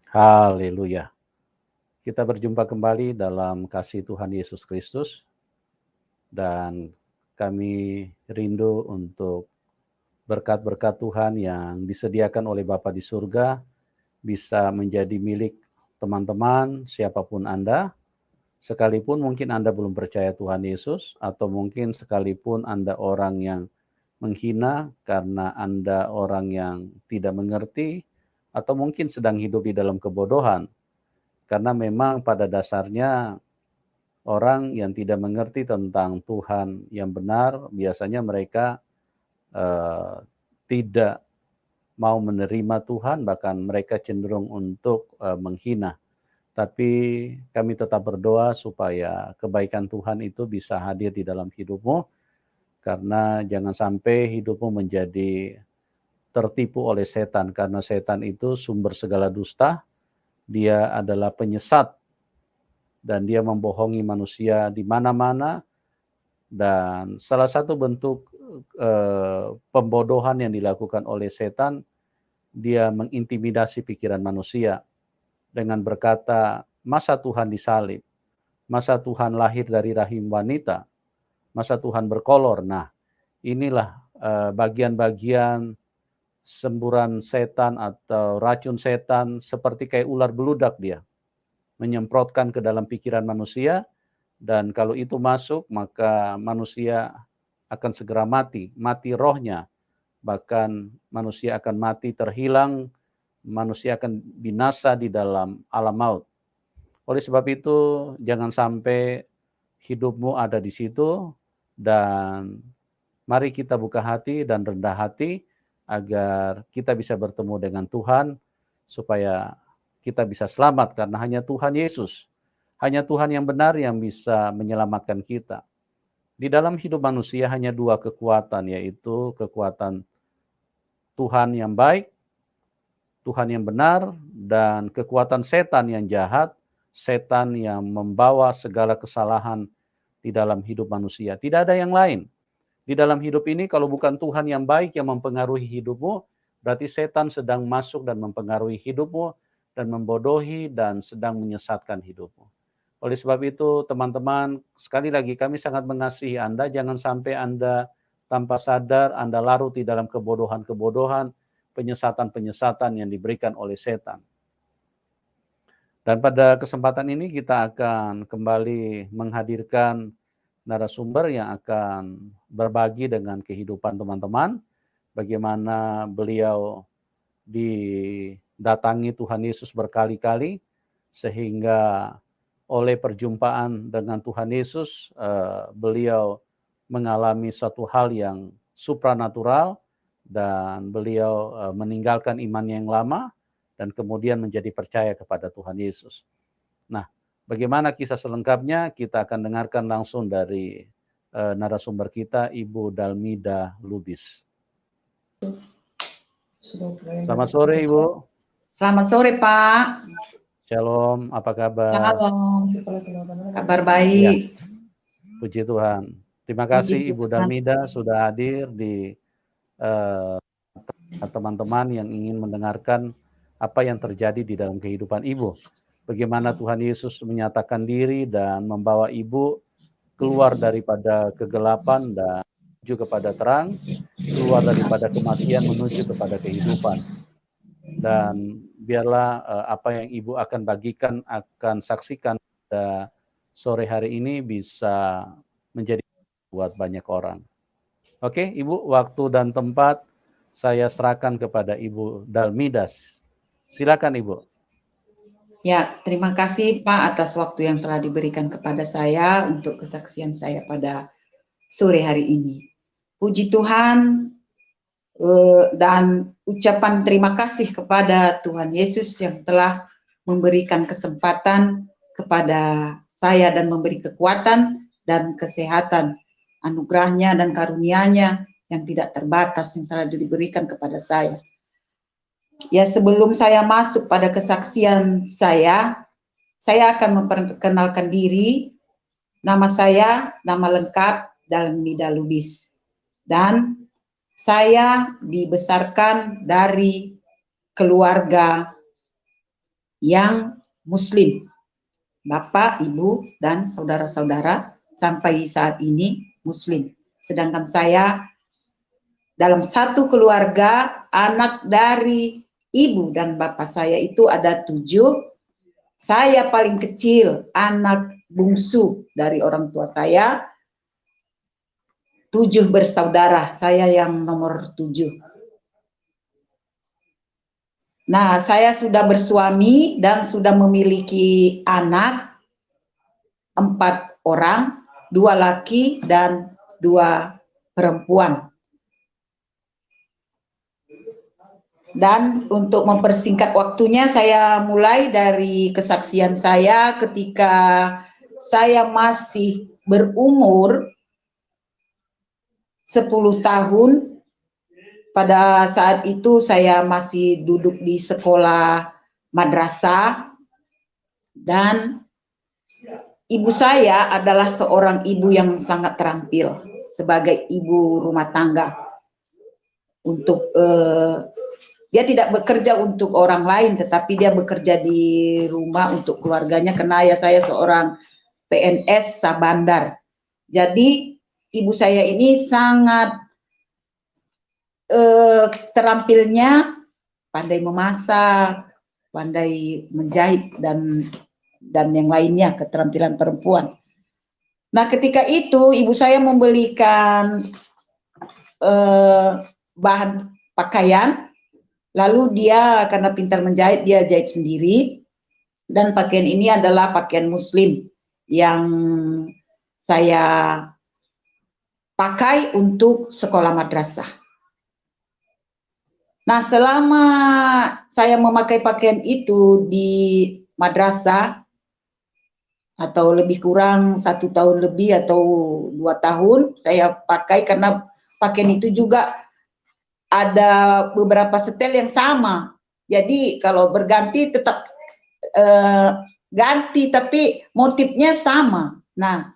Haleluya. Kita berjumpa kembali dalam kasih Tuhan Yesus Kristus, dan kami rindu untuk berkat-berkat Tuhan yang disediakan oleh Bapa di surga bisa menjadi milik teman-teman siapapun Anda, sekalipun mungkin Anda belum percaya Tuhan Yesus, atau mungkin sekalipun Anda orang yang menghina karena Anda orang yang tidak mengerti, atau mungkin sedang hidup di dalam kebodohan. Karena memang pada dasarnya orang yang tidak mengerti tentang Tuhan yang benar, biasanya mereka tidak mau menerima Tuhan, bahkan mereka cenderung untuk menghina. Tapi kami tetap berdoa supaya kebaikan Tuhan itu bisa hadir di dalam hidupmu, karena jangan sampai hidupmu menjadi tertipu oleh setan, karena setan itu sumber segala dusta, dia adalah penyesat, dan dia membohongi manusia di mana-mana. Dan salah satu bentuk pembodohan yang dilakukan oleh setan, dia mengintimidasi pikiran manusia dengan berkata, masa Tuhan disalib, masa Tuhan lahir dari rahim wanita, masa Tuhan berkolor. Nah, inilah bagian-bagian semburan setan atau racun setan, seperti kayak ular beludak, dia menyemprotkan ke dalam pikiran manusia, dan kalau itu masuk maka manusia akan segera mati rohnya, bahkan manusia akan mati terhilang, manusia akan binasa di dalam alam maut. Oleh sebab itu jangan sampai hidupmu ada di situ, dan mari kita buka hati dan rendah hati agar kita bisa bertemu dengan Tuhan, supaya kita bisa selamat, karena hanya Tuhan Yesus, hanya Tuhan yang benar yang bisa menyelamatkan kita. Di dalam hidup manusia hanya dua kekuatan, yaitu kekuatan Tuhan yang baik, Tuhan yang benar, dan kekuatan setan yang jahat, setan yang membawa segala kesalahan di dalam hidup manusia. Tidak ada yang lain. Di dalam hidup ini kalau bukan Tuhan yang baik yang mempengaruhi hidupmu, berarti setan sedang masuk dan mempengaruhi hidupmu, dan membodohi dan sedang menyesatkan hidupmu. Oleh sebab itu teman-teman, sekali lagi kami sangat mengasihi Anda. Jangan sampai Anda tanpa sadar Anda larut di dalam kebodohan-kebodohan, penyesatan-penyesatan yang diberikan oleh setan. Dan pada kesempatan ini kita akan kembali menghadirkan narasumber yang akan berbagi dengan kehidupan teman-teman, bagaimana beliau didatangi Tuhan Yesus berkali-kali, sehingga oleh perjumpaan dengan Tuhan Yesus, beliau mengalami suatu hal yang supranatural, dan beliau meninggalkan iman yang lama, dan kemudian menjadi percaya kepada Tuhan Yesus. Nah, bagaimana kisah selengkapnya kita akan dengarkan langsung dari narasumber kita, Ibu Dalmida Lubis. Selamat sore, Ibu. Selamat sore, Pak. Shalom, apa kabar? Shalom, kabar baik. Ya, puji Tuhan. Terima kasih Ibu Dalmida sudah hadir di teman-teman yang ingin mendengarkan apa yang terjadi di dalam kehidupan Ibu. Bagaimana Tuhan Yesus menyatakan diri dan membawa Ibu keluar daripada kegelapan dan menuju kepada terang, keluar daripada kematian menuju kepada kehidupan. Dan biarlah apa yang Ibu akan bagikan, akan saksikan pada sore hari ini bisa menjadi buat banyak orang. Oke, Ibu, waktu dan tempat saya serahkan kepada Ibu Dalmida. Silakan, Ibu. Ya, terima kasih Pak atas waktu yang telah diberikan kepada saya untuk kesaksian saya pada sore hari ini. Puji Tuhan dan ucapan terima kasih kepada Tuhan Yesus yang telah memberikan kesempatan kepada saya dan memberi kekuatan dan kesehatan, anugerahnya dan karunia-Nya yang tidak terbatas yang telah diberikan kepada saya. Ya, sebelum saya masuk pada kesaksian saya akan memperkenalkan diri. Nama saya, nama lengkap Dalmida Lubis. Dan saya dibesarkan dari keluarga yang Muslim, Bapak, Ibu, dan saudara-saudara sampai saat ini Muslim. Sedangkan saya dalam satu keluarga, anak dari ibu dan bapak saya itu ada 7. Saya paling kecil, anak bungsu dari orang tua saya. 7 bersaudara, saya yang nomor 7. Nah, saya sudah bersuami dan sudah memiliki anak 4 orang, 2 laki dan 2 perempuan. Dan untuk mempersingkat waktunya, saya mulai dari kesaksian saya ketika saya masih berumur 10 tahun. Pada saat itu saya masih duduk di sekolah madrasah dan ibu saya adalah seorang ibu yang sangat terampil sebagai ibu rumah tangga. Untuk dia tidak bekerja untuk orang lain, tetapi dia bekerja di rumah untuk keluarganya karena ayah saya seorang PNS Sabandar. Jadi ibu saya ini sangat terampilnya, pandai memasak, pandai menjahit dan yang lainnya, keterampilan perempuan. Nah, ketika itu ibu saya membelikan bahan pakaian, lalu dia karena pintar menjahit, dia jahit sendiri, dan pakaian ini adalah pakaian Muslim yang saya pakai untuk sekolah madrasah. Nah, selama saya memakai pakaian itu di madrasah, atau lebih kurang 1 tahun lebih atau 2 tahun saya pakai, karena pakaian itu juga ada beberapa setel yang sama. Jadi kalau berganti tetap ganti, tapi motifnya sama. Nah,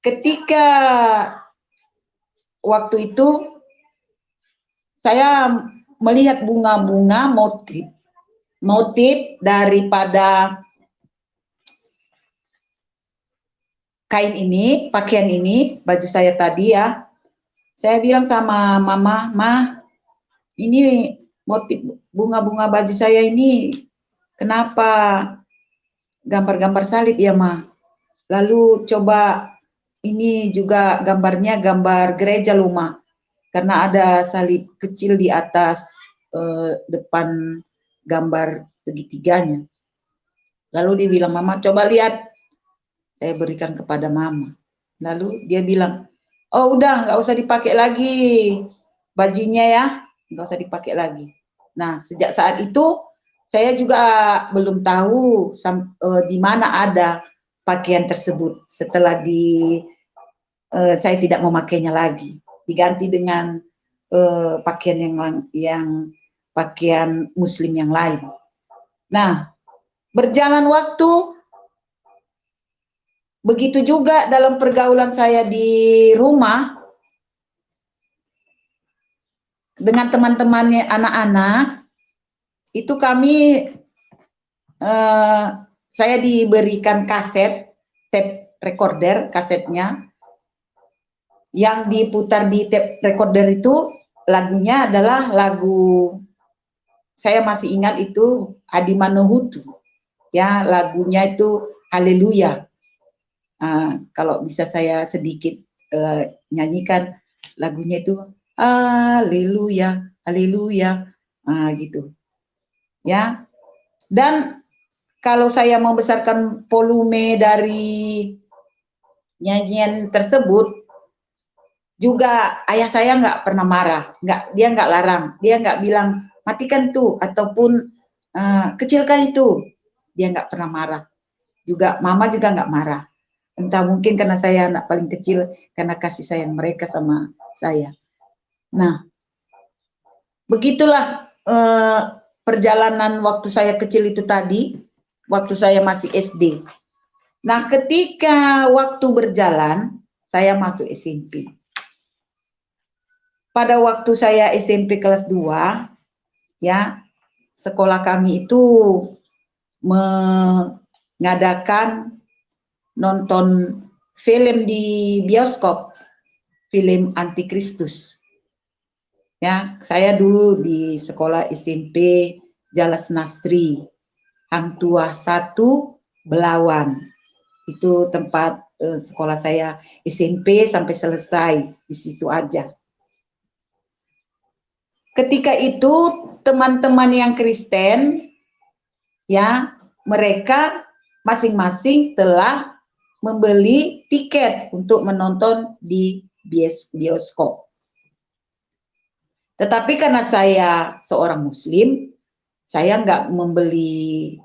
ketika waktu itu saya melihat bunga-bunga motif daripada kain ini, pakaian ini, baju saya tadi ya. Saya bilang sama mama, "Ma, ini motif bunga-bunga baju saya ini kenapa gambar-gambar salib ya, Ma? Lalu coba ini juga gambarnya gambar gereja loh, Ma. Karena ada salib kecil di atas depan gambar segitiganya." Lalu dia bilang, "Mama, coba lihat." Saya berikan kepada mama. Lalu dia bilang, "Oh udah, nggak usah dipakai lagi bajunya ya, nggak usah dipakai lagi." Nah, sejak saat itu saya juga belum tahu di mana ada pakaian tersebut. Setelah saya tidak memakainya lagi, diganti dengan pakaian yang pakaian Muslim yang lain. Nah, berjalan waktu, begitu juga dalam pergaulan saya di rumah dengan teman-temannya anak-anak, itu kami saya diberikan kaset, tape recorder, kasetnya yang diputar di tape recorder itu lagunya adalah lagu, saya masih ingat itu Adi Manohutu ya, lagunya itu Haleluya. Kalau bisa saya sedikit nyanyikan lagunya itu Haleluya, Haleluya, gitu ya. Dan kalau saya membesarkan volume dari nyanyian tersebut, juga ayah saya nggak pernah marah, dia nggak larang, dia nggak bilang matikan tuh ataupun kecilkan itu, dia nggak pernah marah. Juga mama juga nggak marah. Entah mungkin karena saya anak paling kecil, karena kasih sayang mereka sama saya. Nah, begitulah perjalanan waktu saya kecil itu tadi, waktu saya masih SD. Nah, ketika waktu berjalan, saya masuk SMP. Pada waktu saya SMP kelas 2, ya, sekolah kami itu mengadakan nonton film di bioskop, film Antikristus. Ya, saya dulu di sekolah SMP Jalas Nastri, Hang Tuah 1, Belawan. Itu tempat sekolah saya SMP sampai selesai, di situ aja. Ketika itu teman-teman yang Kristen, ya, mereka masing-masing telah membeli tiket untuk menonton di bioskop. Tetapi karena saya seorang Muslim, saya nggak membeli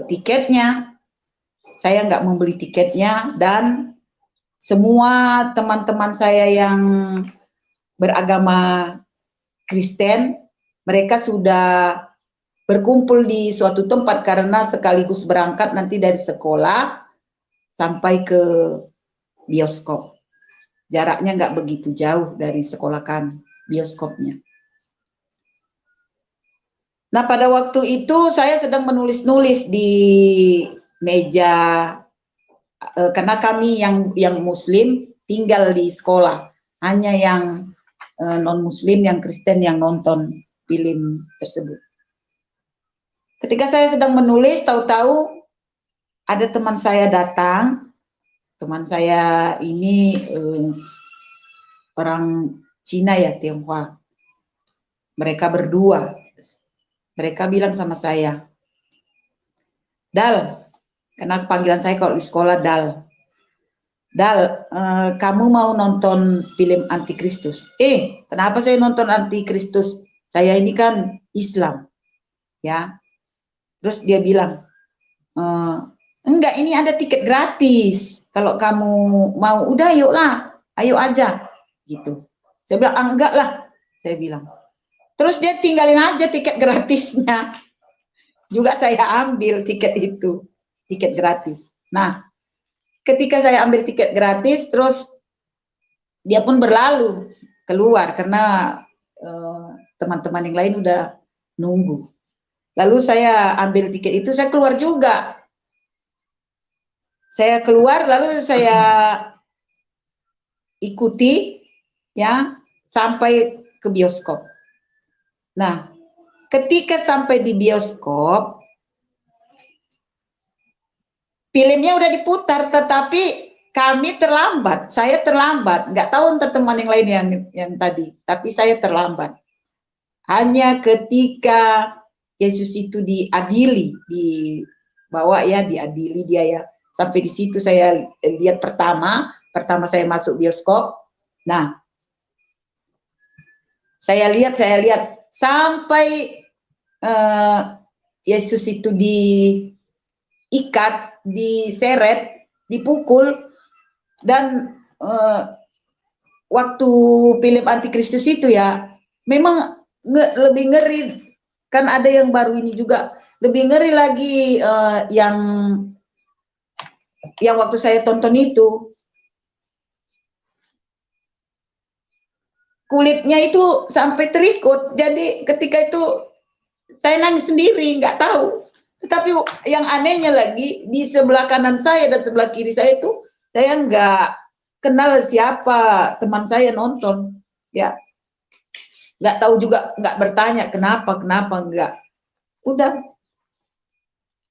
tiketnya. Saya nggak membeli tiketnya, dan semua teman-teman saya yang beragama Kristen, mereka sudah berkumpul di suatu tempat karena sekaligus berangkat nanti dari sekolah sampai ke bioskop. Jaraknya nggak begitu jauh dari sekolah kami, bioskopnya. Nah, pada waktu itu saya sedang menulis-nulis di meja, karena kami yang Muslim tinggal di sekolah, hanya yang non-Muslim, yang Kristen yang nonton film tersebut. Ketika saya sedang menulis, tahu-tahu ada teman saya datang. Teman saya ini orang Cina ya, Tionghoa. Mereka berdua. Mereka bilang sama saya, Dal, karena panggilan saya kalau di sekolah Dal. Dal, kamu mau nonton film Antikristus? Kenapa saya nonton Antikristus? Saya ini kan Islam, ya. Terus dia bilang, enggak, ini ada tiket gratis. Kalau kamu mau, udah yuklah, ayo aja, gitu. Saya bilang, enggak lah, saya bilang. Terus dia tinggalin aja tiket gratisnya. Juga saya ambil tiket itu, tiket gratis. Nah, ketika saya ambil tiket gratis, terus dia pun berlalu keluar karena teman-teman yang lain udah nunggu. Lalu saya ambil tiket itu, saya keluar juga. Saya keluar, lalu saya ikuti, ya, sampai ke bioskop. Nah, ketika sampai di bioskop, filmnya udah diputar, tetapi kami terlambat. Saya terlambat. Nggak tahu entah teman yang lain yang tadi, tapi saya terlambat. Hanya ketika Yesus itu diadili, dibawa ya, diadili dia ya. Sampai di situ saya lihat pertama saya masuk bioskop. Nah, saya lihat sampai Yesus itu diikat, diseret, dipukul, dan waktu film Antikristus itu ya, memang lebih ngeri. Kan ada yang baru ini juga, lebih ngeri lagi yang waktu saya tonton itu. Kulitnya itu sampai terikut, jadi ketika itu saya nangis sendiri, nggak tahu. Tetapi yang anehnya lagi, di sebelah kanan saya dan sebelah kiri saya itu, saya nggak kenal siapa teman saya nonton, ya. Nggak tahu juga, nggak bertanya kenapa, enggak. Udah,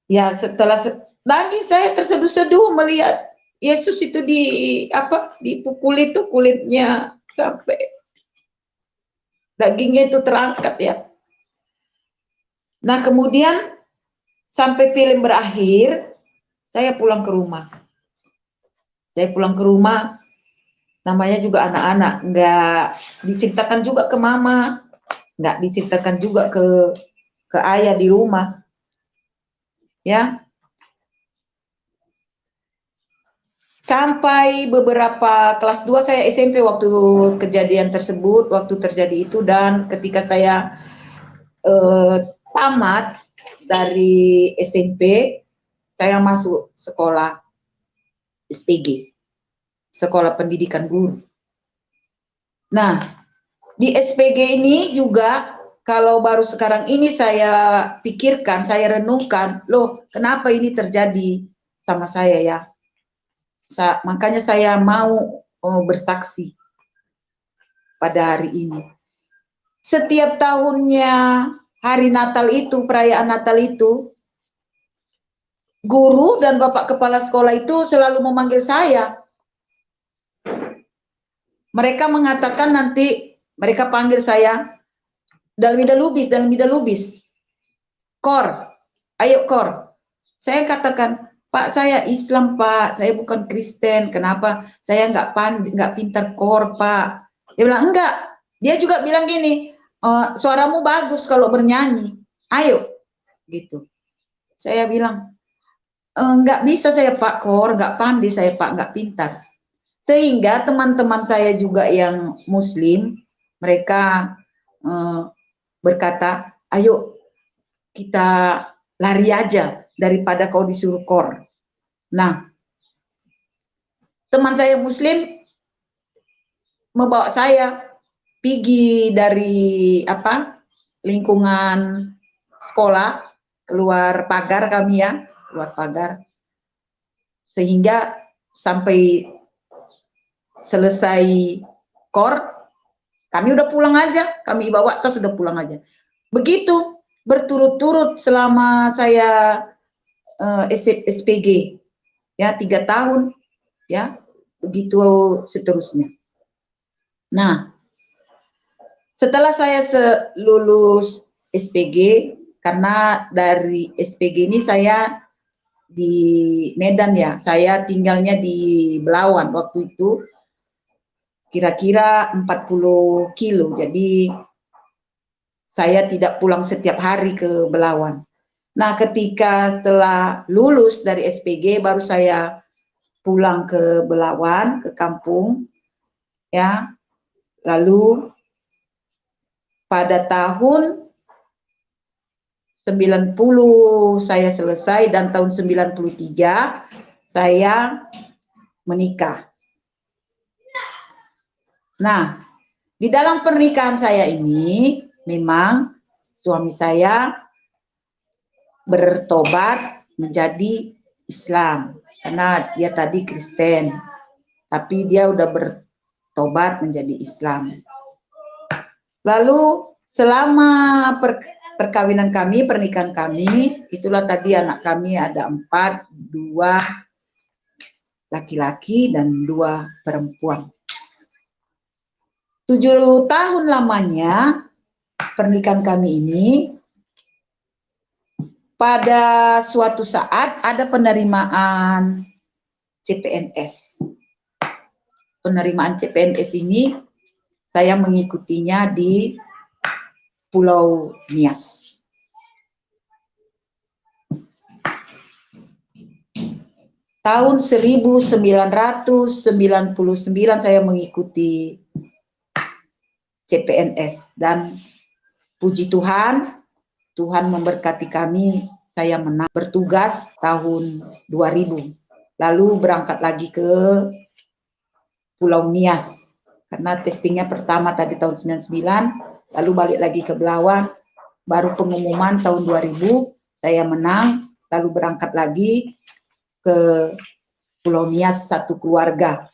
ya setelah nangis saya terseduh-seduh melihat Yesus itu dipukul itu, kulitnya sampai dagingnya itu terangkat ya. Nah, kemudian sampai film berakhir, saya pulang ke rumah. Namanya juga anak-anak, nggak diceritakan juga ke mama, nggak diceritakan juga ke ayah di rumah. Ya. Sampai beberapa kelas 2 saya SMP waktu kejadian tersebut, waktu terjadi itu, dan ketika saya tamat dari SMP, saya masuk sekolah SPG, Sekolah Pendidikan Guru. Nah, di SPG ini juga kalau baru sekarang ini saya pikirkan, saya renungkan, loh kenapa ini terjadi sama saya ya? Makanya saya mau bersaksi pada hari ini. Setiap tahunnya hari Natal itu, perayaan Natal itu, guru dan bapak kepala sekolah itu selalu memanggil saya. Mereka mengatakan nanti, mereka panggil saya, Dalmida Lubis, Kor, ayo Kor. Saya katakan, Pak saya Islam Pak, saya bukan Kristen, kenapa saya nggak pintar Kor Pak? Dia bilang enggak, dia juga bilang gini, suaramu bagus kalau bernyanyi, ayo, gitu. Saya bilang, nggak bisa saya Pak Kor, nggak pandai saya Pak, nggak pintar. Sehingga teman-teman saya juga yang Muslim, mereka berkata, ayo kita lari aja daripada kau disuruh Kor. Nah, teman saya Muslim membawa saya pergi dari lingkungan sekolah, keluar pagar kami ya, keluar pagar, sehingga sampai selesai Kor, kami udah pulang aja, kami bawa tas udah pulang aja. Begitu berturut-turut selama saya SPG ya 3 tahun ya, begitu seterusnya. Nah, setelah saya lulus SPG, karena dari SPG ini saya di Medan ya, saya tinggalnya di Belawan waktu itu, kira-kira 40 kilo, jadi saya tidak pulang setiap hari ke Belawan. Nah, ketika telah lulus dari SPG, baru saya pulang ke Belawan, ke kampung, ya. Lalu pada tahun 90 saya selesai dan tahun 93 saya menikah. Nah, di dalam pernikahan saya ini memang suami saya bertobat menjadi Islam karena dia tadi Kristen, tapi dia udah bertobat menjadi Islam. Lalu selama perkawinan kami, pernikahan kami, itulah tadi anak kami ada 4, 2 laki-laki dan 2 perempuan. 7 tahun lamanya pernikahan kami ini, pada suatu saat ada penerimaan CPNS. Penerimaan CPNS ini saya mengikutinya di Pulau Nias. Tahun 1999 saya mengikuti CPNS dan puji Tuhan, Tuhan memberkati kami, saya menang bertugas tahun 2000. Lalu berangkat lagi ke Pulau Nias karena testingnya pertama tadi tahun 99, lalu balik lagi ke Belawan, baru pengumuman tahun 2000 saya menang, lalu berangkat lagi ke Pulau Nias satu keluarga,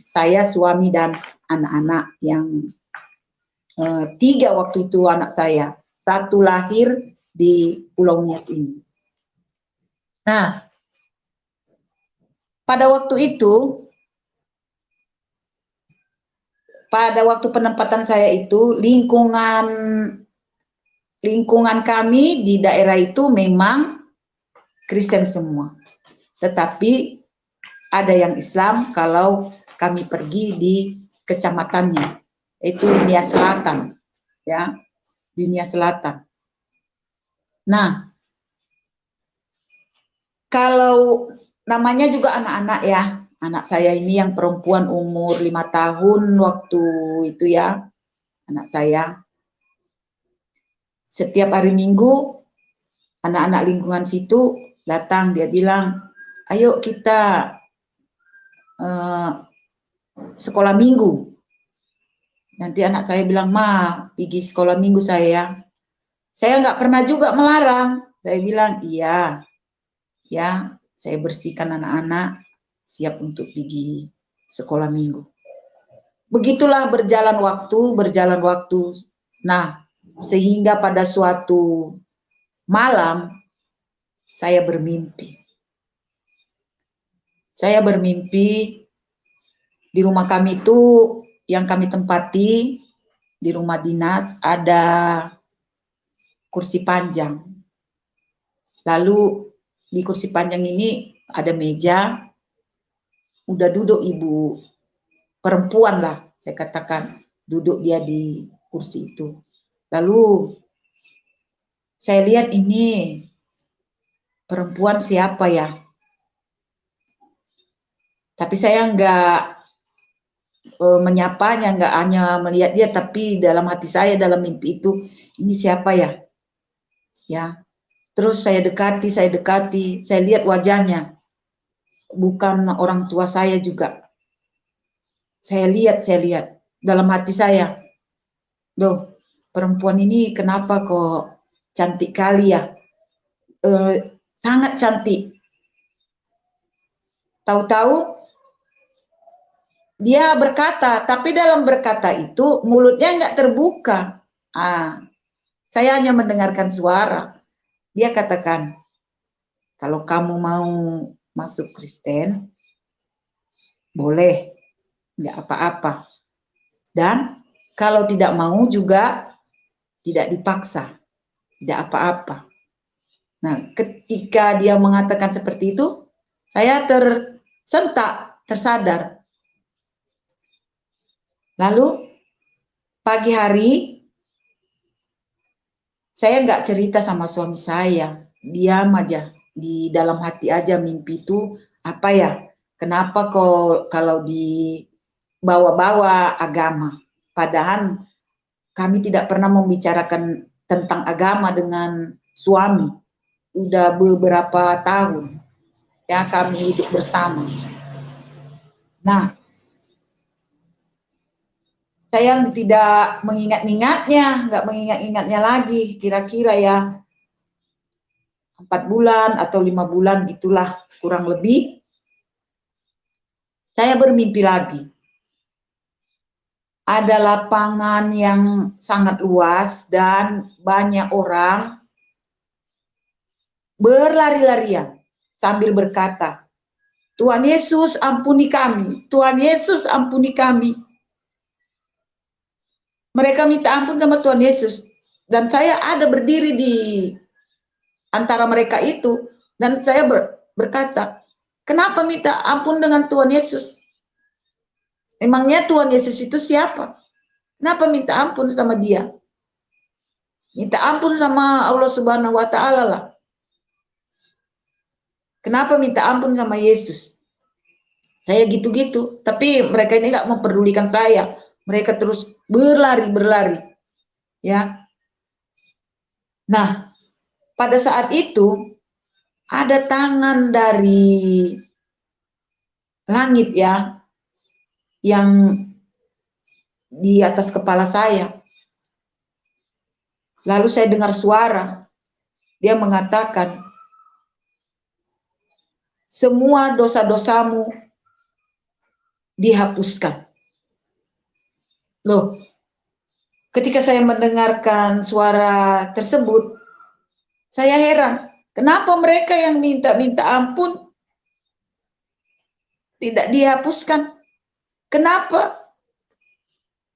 saya, suami dan anak-anak yang 3 waktu itu anak saya, 1 lahir di Pulau Nias ini. Nah, pada waktu itu, pada waktu penempatan saya itu, lingkungan kami di daerah itu memang Kristen semua. Tetapi ada yang Islam kalau kami pergi di kecamatannya, itu Nias Selatan, ya, di Nias Selatan. Nah, kalau namanya juga anak-anak ya, anak saya ini yang perempuan umur 5 tahun waktu itu ya, anak saya. Setiap hari Minggu, anak-anak lingkungan situ datang, dia bilang, ayo kita sekolah minggu. Nanti anak saya bilang, "Ma, pergi sekolah minggu saya." Saya nggak pernah juga melarang. Saya bilang, iya, ya, saya bersihkan anak-anak, siap untuk pergi sekolah minggu. Begitulah berjalan waktu. Nah, sehingga pada suatu malam, saya bermimpi. Saya bermimpi di rumah kami itu, yang kami tempati, di rumah dinas, ada kursi panjang. Lalu di kursi panjang ini ada meja, udah duduk ibu perempuan lah, saya katakan, duduk dia di kursi itu. Lalu saya lihat ini perempuan siapa ya? Tapi saya nggak menyapanya, nggak hanya melihat dia, tapi dalam hati saya, dalam mimpi itu, ini siapa ya? Ya, terus saya dekati, saya lihat wajahnya, bukan orang tua saya juga. Saya lihat dalam hati saya, loh, perempuan ini kenapa kok cantik kali ya? Sangat cantik. Tahu-tahu dia berkata, tapi dalam berkata itu mulutnya nggak terbuka. Saya hanya mendengarkan suara. Dia katakan, kalau kamu mau masuk Kristen, boleh, nggak apa-apa. Dan kalau tidak mau juga tidak dipaksa, tidak apa-apa. Nah, ketika dia mengatakan seperti itu, saya tersentak, tersadar. Lalu pagi hari saya nggak cerita sama suami saya, diam aja, di dalam hati aja mimpi itu apa ya? Kenapa kok kalau dibawa-bawa agama? Padahal kami tidak pernah membicarakan tentang agama dengan suami. Udah beberapa tahun ya kami hidup bersama. Nah, saya tidak mengingat-ingatnya, nggak mengingat-ingatnya lagi, kira-kira ya 4 bulan atau 5 bulan gitulah kurang lebih. Saya bermimpi lagi. Ada lapangan yang sangat luas dan banyak orang berlari-larian sambil berkata, "Tuhan Yesus ampuni kami, Tuhan Yesus ampuni kami." Mereka minta ampun sama Tuhan Yesus. Dan saya ada berdiri di antara mereka itu. Dan saya berkata, kenapa minta ampun dengan Tuhan Yesus? Emangnya Tuhan Yesus itu siapa? Kenapa minta ampun sama dia? Minta ampun sama Allah Subhanahu wa Ta'ala lah. Kenapa minta ampun sama Yesus? Saya gitu-gitu. Tapi mereka ini nggak memperdulikan saya. Mereka terus berlari. Ya. Nah, pada saat itu ada tangan dari langit ya yang di atas kepala saya. Lalu saya dengar suara. Dia mengatakan, semua dosa-dosamu dihapuskan. Loh, ketika saya mendengarkan suara tersebut, saya heran. Kenapa mereka yang minta ampun tidak dihapuskan? Kenapa?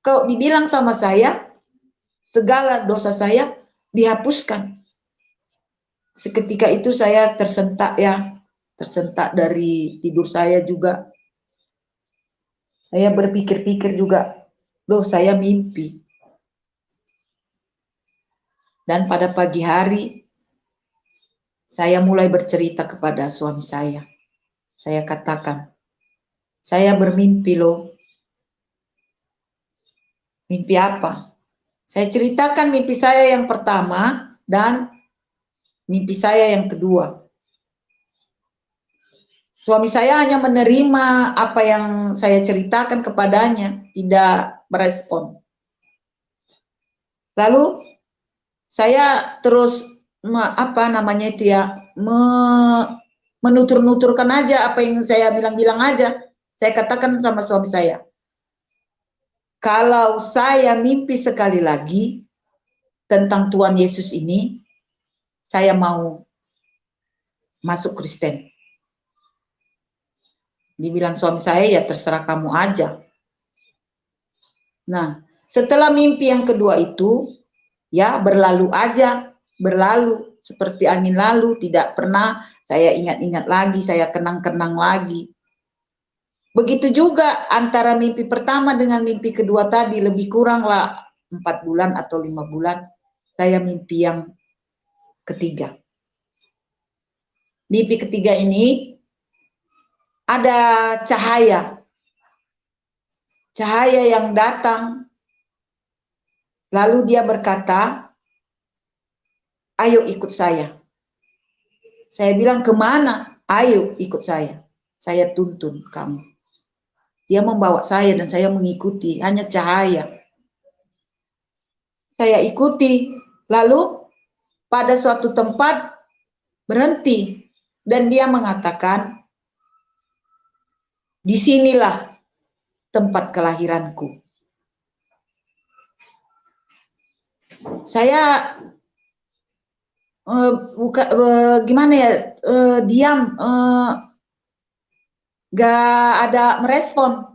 Kau dibilang sama saya, segala dosa saya dihapuskan. Seketika itu saya tersentak ya, tersentak dari tidur saya juga. Saya berpikir-pikir juga, loh saya mimpi. Dan pada pagi hari, saya mulai bercerita kepada suami saya. Saya katakan, saya bermimpi loh. Mimpi apa? Saya ceritakan mimpi saya yang pertama dan mimpi saya yang kedua. Suami saya hanya menerima apa yang saya ceritakan kepadanya, tidak merespon. Lalu saya terus menutur-nuturkan aja apa yang saya bilang-bilang aja. Saya katakan sama suami saya, kalau saya mimpi sekali lagi tentang Tuhan Yesus ini, saya mau masuk Kristen. Dibilang suami saya, ya terserah kamu aja. Nah, setelah mimpi yang kedua itu, ya berlalu aja, berlalu seperti angin lalu, tidak pernah saya ingat-ingat lagi, saya kenang-kenang lagi. Begitu juga antara mimpi pertama dengan mimpi kedua tadi, lebih kuranglah 4 bulan atau 5 bulan, saya mimpi yang ketiga. Mimpi ketiga ini ada cahaya yang datang, lalu dia berkata, ayo ikut saya. Saya bilang, kemana? Ayo ikut saya tuntun kamu. Dia membawa saya dan saya mengikuti, hanya cahaya. Saya ikuti, lalu pada suatu tempat berhenti dan dia mengatakan, disinilah tempat kelahiranku. Saya diam, gak ada merespon.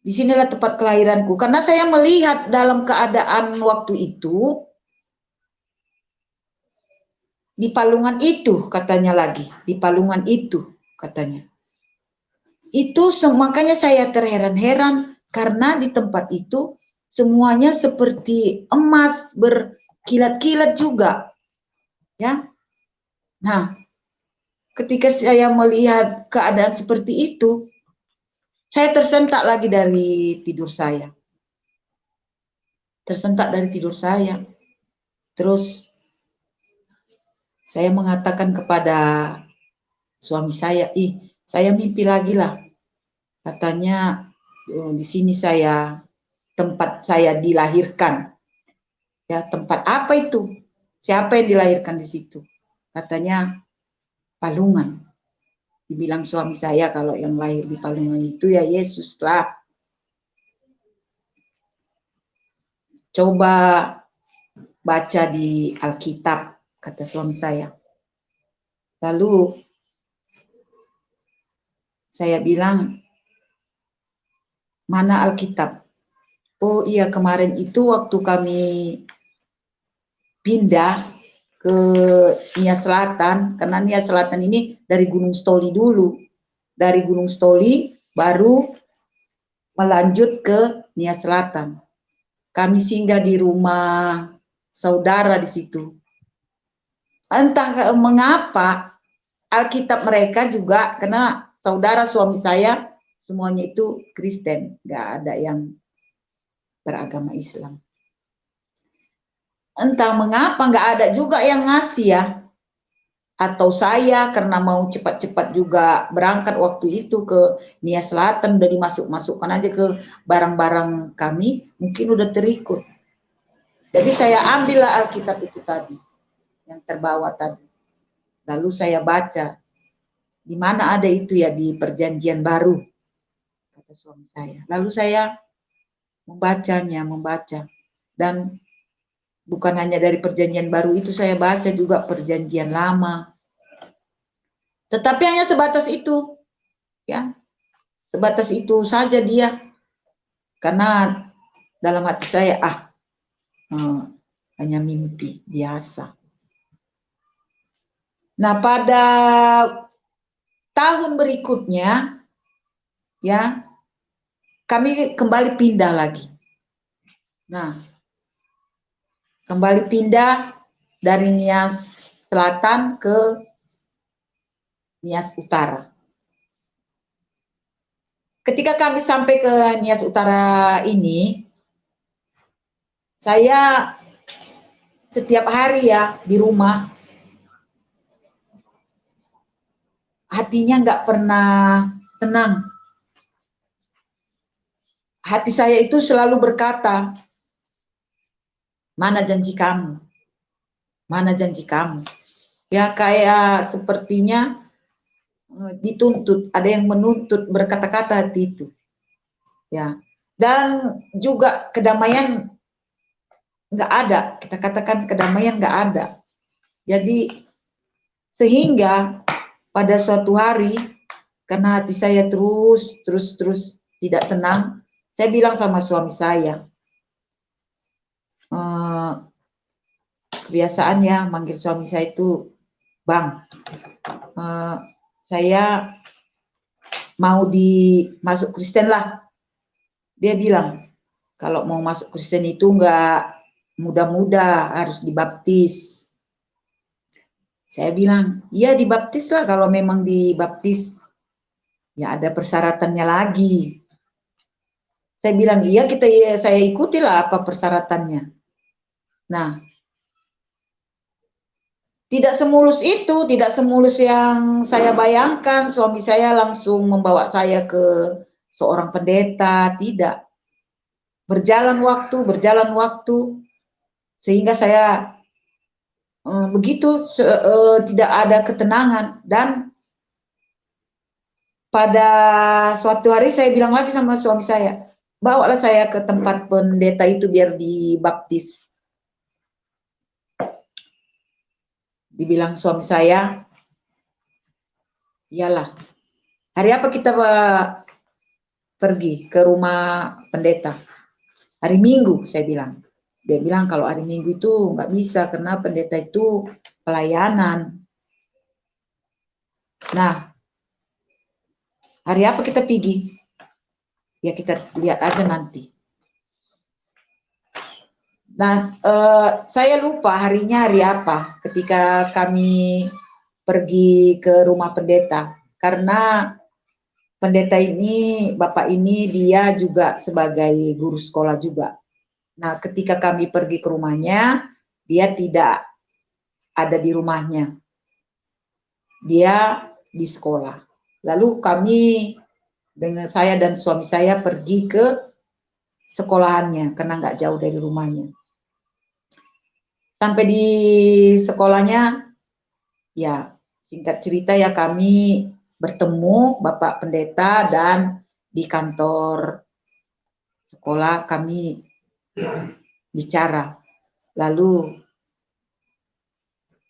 Disinilah tempat kelahiranku, karena saya melihat dalam keadaan waktu itu, di palungan itu katanya lagi, di palungan itu katanya. Itu makanya saya terheran-heran, karena di tempat itu semuanya seperti emas, berkilat-kilat juga. Ya. Nah, ketika saya melihat keadaan seperti itu, saya tersentak lagi dari tidur saya. Tersentak dari tidur saya. Terus saya mengatakan kepada suami saya, saya mimpi lagi lah. Katanya di sini tempat saya dilahirkan. Ya, tempat apa itu? Siapa yang dilahirkan di situ? Katanya palungan. Dibilang suami saya, kalau yang lahir di palungan itu ya Yesus lah. Coba baca di Alkitab, kata suami saya. Lalu saya bilang, mana Alkitab? Oh iya, kemarin itu waktu kami pindah ke Nia Selatan, karena Nia Selatan ini dari Gunung Stoli dulu. Dari Gunung Stoli baru melanjut ke Nia Selatan. Kami singgah di rumah saudara di situ. Entah mengapa Alkitab mereka juga, karena saudara suami saya semuanya itu Kristen, nggak ada yang beragama Islam. Entah mengapa nggak ada juga yang ngasih ya. Atau saya karena mau cepat-cepat juga berangkat waktu itu ke Nia Selatan, udah dimasukkan aja ke barang-barang kami, mungkin udah terikut. Jadi saya ambillah Alkitab itu tadi, yang terbawa tadi. Lalu saya baca, di mana ada itu ya, di Perjanjian Baru, kata suami saya. Lalu saya membaca. Dan bukan hanya dari Perjanjian Baru itu, saya baca juga Perjanjian Lama. Tetapi hanya sebatas itu, ya, sebatas itu saja dia. Karena dalam hati saya, hanya mimpi biasa. Nah, pada tahun berikutnya, ya, kami kembali pindah lagi. Nah, kembali pindah dari Nias Selatan ke Nias Utara. Ketika kami sampai ke Nias Utara ini, saya setiap hari ya di rumah, hatinya nggak pernah tenang. Hati saya itu selalu berkata, Mana janji kamu? Mana janji kamu? Ya kayak sepertinya dituntut, ada yang menuntut berkata-kata itu. Ya. Dan juga kedamaian nggak ada, kita katakan kedamaian nggak ada. Jadi sehingga pada suatu hari karena hati saya terus tidak tenang, saya bilang sama suami saya, kebiasaannya manggil suami saya itu Bang, saya mau masuk Kristen lah. Dia bilang kalau mau masuk Kristen itu nggak mudah-mudah, harus dibaptis. Saya bilang, iya dibaptis lah, kalau memang dibaptis, ya ada persyaratannya lagi. Saya bilang, iya saya ikutilah apa persyaratannya. Nah, tidak semulus itu, tidak semulus yang saya bayangkan. Suami saya langsung membawa saya ke seorang pendeta, tidak. Berjalan waktu, sehingga saya begitu tidak ada ketenangan. Dan pada suatu hari saya bilang lagi sama suami saya, bawalah saya ke tempat pendeta itu biar dibaptis. Dibilang suami saya, iyalah, hari apa kita pergi ke rumah pendeta? Hari Minggu, saya bilang. Dia bilang kalau hari Minggu itu nggak bisa karena pendeta itu pelayanan. Nah, hari apa kita pergi? Ya kita lihat aja nanti. Nah, saya lupa harinya hari apa ketika kami pergi ke rumah pendeta. Karena pendeta ini, bapak ini dia juga sebagai guru sekolah juga. Nah, ketika kami pergi ke rumahnya, dia tidak ada di rumahnya. Dia di sekolah. Lalu kami dengan saya dan suami saya pergi ke sekolahannya karena nggak jauh dari rumahnya. Sampai di sekolahnya, ya singkat cerita ya kami bertemu Bapak Pendeta dan di kantor sekolah kami bicara. Lalu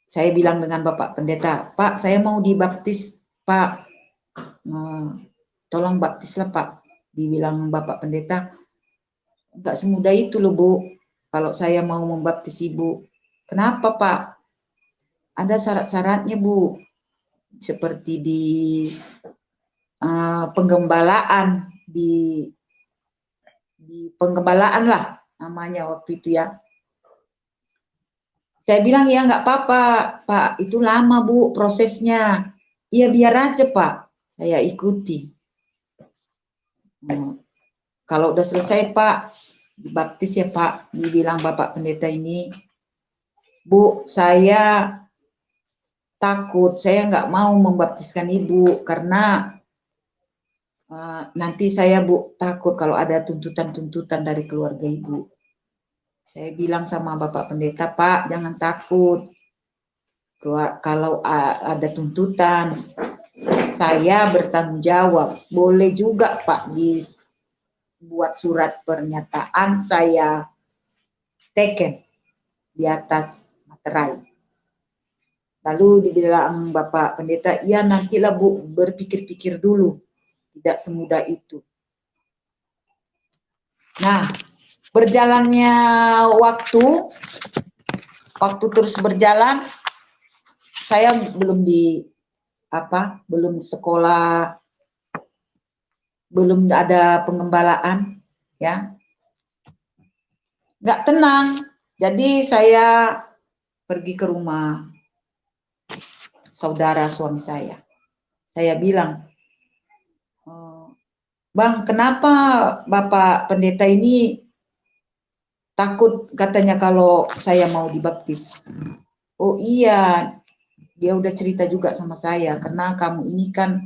saya bilang dengan Bapak Pendeta, Pak saya mau dibaptis Pak, tolong baptislah Pak. Dibilang Bapak Pendeta, enggak semudah itu loh Bu, kalau saya mau membaptis Ibu. Kenapa Pak? Ada syarat-syaratnya Bu, seperti di penggembalaan, di penggembalaan lah namanya waktu itu ya. Saya bilang ya nggak apa-apa Pak, itu lama Bu prosesnya. Iya biar aja Pak, saya ikuti. Kalau udah selesai Pak, dibaptis ya Pak, dibilang Bapak Pendeta ini, Bu saya takut, saya nggak mau membaptiskan Ibu karena nanti saya Bu takut kalau ada tuntutan-tuntutan dari keluarga Ibu. Saya bilang sama Bapak Pendeta, Pak jangan takut, kalau ada tuntutan saya bertanggung jawab. Boleh juga Pak dibuat surat pernyataan saya teken di atas materai. Lalu dibilang Bapak Pendeta, iya nantilah Bu berpikir-pikir dulu, tidak semudah itu. Nah, berjalannya waktu terus berjalan, saya belum sekolah, belum ada pengembalaan, ya, nggak tenang. Jadi saya pergi ke rumah saudara suami saya. Saya bilang, Bang, kenapa Bapak Pendeta ini takut katanya kalau saya mau dibaptis? Oh iya, dia udah cerita juga sama saya, karena kamu ini kan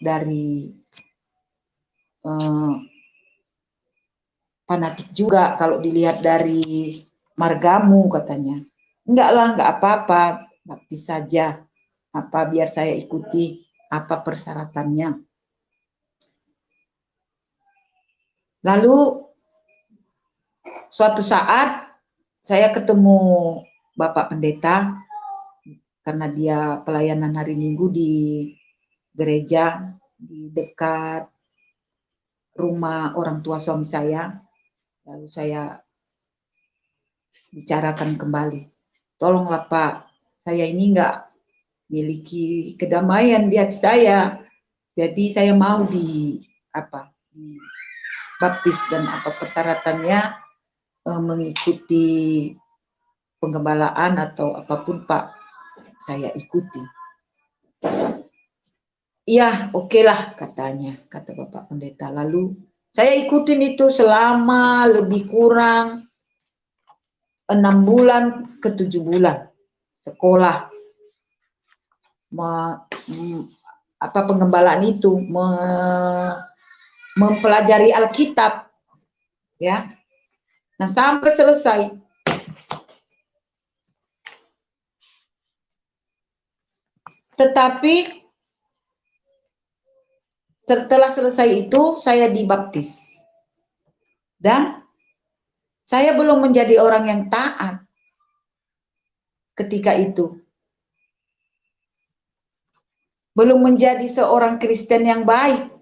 dari fanatik juga kalau dilihat dari margamu katanya. Enggak lah, enggak apa-apa, baptis saja. Apa biar saya ikuti apa persyaratannya. Lalu suatu saat saya ketemu Bapak Pendeta karena dia pelayanan hari Minggu di gereja di dekat rumah orang tua suami saya. Lalu saya bicarakan kembali. Tolonglah Pak, saya ini enggak miliki kedamaian di hati saya. Jadi saya mau dibaptis dan apa persyaratannya mengikuti penggembalaan atau apapun Pak, saya ikuti. Iya, oke lah katanya, kata Bapak Pendeta. Lalu saya ikutin itu selama lebih kurang 6 bulan ke 7 bulan sekolah penggembalaan itu, mempelajari Alkitab, ya. Nah sampai selesai. Tetapi setelah selesai itu saya dibaptis. Dan saya belum menjadi orang yang taat ketika itu. Belum menjadi seorang Kristen yang baik.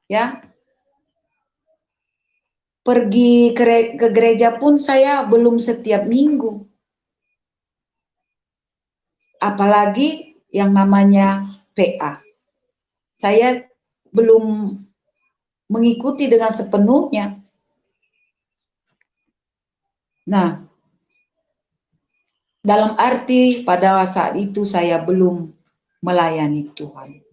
Ya. Pergi ke gereja pun saya belum setiap minggu. Apalagi yang namanya PA. Saya belum mengikuti dengan sepenuhnya. Nah, dalam arti pada saat itu saya belum melayani Tuhan.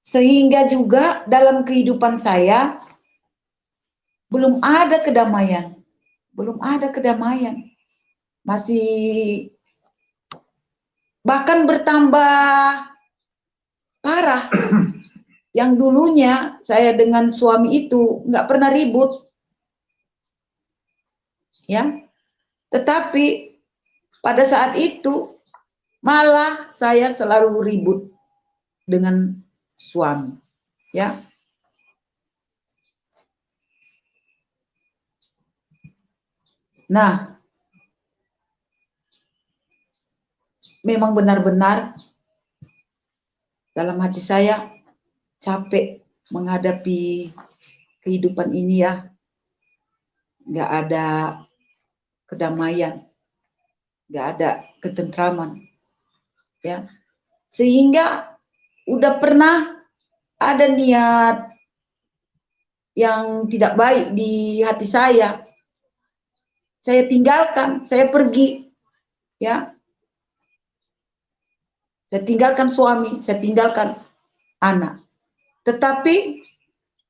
Sehingga juga dalam kehidupan saya belum ada kedamaian. Belum ada kedamaian. Masih bahkan bertambah parah. Yang dulunya saya dengan suami itu nggak pernah ribut. Ya. Tetapi pada saat itu malah saya selalu ribut dengan suami, ya. Nah, memang benar-benar dalam hati saya capek menghadapi kehidupan ini ya. Nggak ada kedamaian, nggak ada ketentraman, ya. Sehingga udah pernah ada niat yang tidak baik di hati saya. Saya tinggalkan, saya pergi, ya. Saya tinggalkan suami, saya tinggalkan anak. Tetapi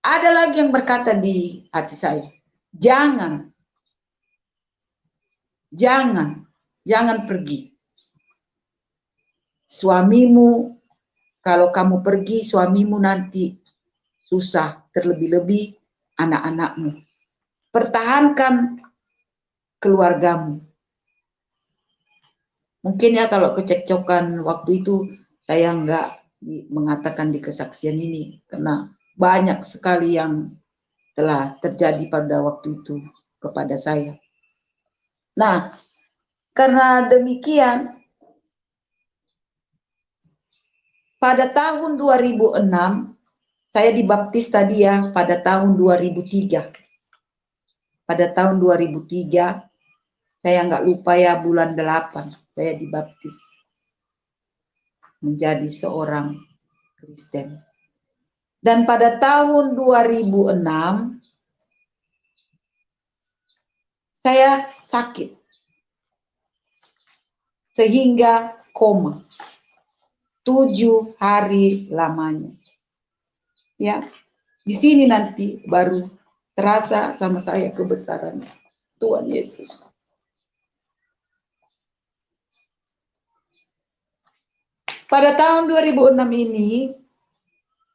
ada lagi yang berkata di hati saya, jangan pergi. Suamimu, kalau kamu pergi, suamimu nanti susah, terlebih-lebih anak-anakmu. Pertahankan keluargamu. Mungkin ya kalau kecekcokan waktu itu saya enggak mengatakan di kesaksian ini karena banyak sekali yang telah terjadi pada waktu itu kepada saya. Nah, karena demikian pada tahun 2006 saya dibaptis tadi ya pada tahun 2003. Pada tahun 2003 saya nggak lupa ya bulan 8 saya dibaptis menjadi seorang Kristen. Dan pada tahun 2006 saya sakit sehingga koma 7 hari lamanya. Ya, di sini nanti baru terasa sama saya kebesaran Tuhan Yesus. Pada tahun 2006 ini